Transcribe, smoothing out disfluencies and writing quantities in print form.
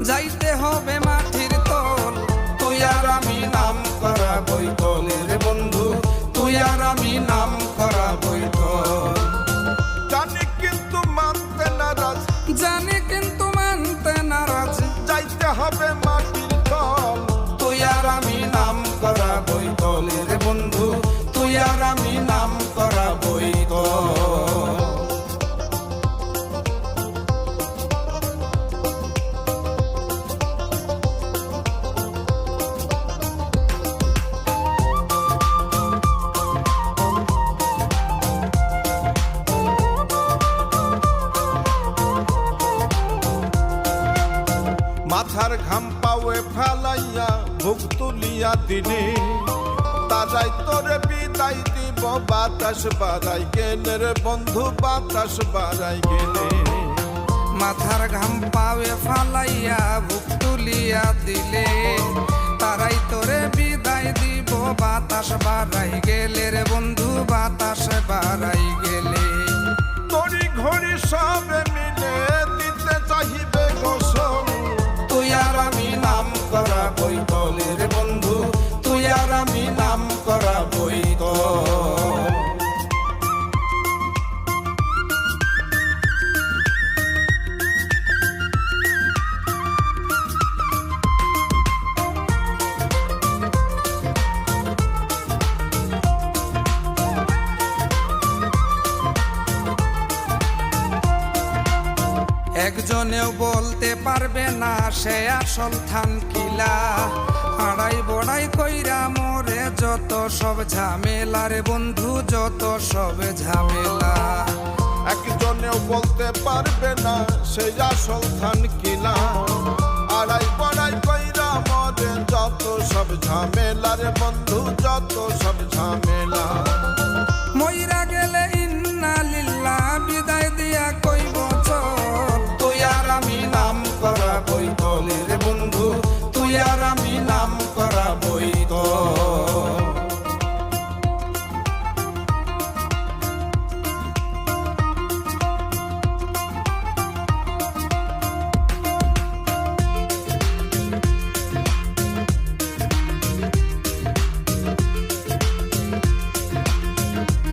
যাইতে হবে মাটির তল, তুই আর আমি নাম করা বৈতল রে বন্ধু, তুই আর আমি নাম করা বৈতল। জানি কিন্তু মানতে নারাজ, জানি কিন্তু মানতে নারাজ, যাইতে হবে মাটির তল, তুই আর আমি নাম করা বৈতল রে বন্ধু, তুই আর আমি নাম করা বৈতল। মাথার ঘাম পাওয়ে ফেলাইয়া বুক তুলিয়া দিনে, তারাই তোরে বিদায় দিব বাতাস বাড়াই গেলে রে বন্ধু, বাতাস বাড়াই গেলে। মাথার ঘাম পাওয়ে ফালাইয়া বুক তুলিয়া দিলে, তারাই তোরে বিদায় দিব বাতাস বাড়াই গেলে রে বন্ধু, বাতাস বাড়াই গেলে। তরি ঘড়ি সবে মিলে দিতে চাহিবে গোসল, তুই আর আমি নাম করা বৈতল রে বন্ধু, তুই আর আমি নাম করা বৈতল। একজনেও বলতে পারবে না সে আসল থানকিলা, আড়াই বড়াই কইরা মোরে যত সব ঝামেলা রে বন্ধু, যত সব ঝামেলা। একজনেও বলতে পারবে না সেই আসল ধান কিলা, আড়াই পড়াই কইরা মরে যত সব ঝামেলা রে বন্ধু, যত সব ঝামেলা।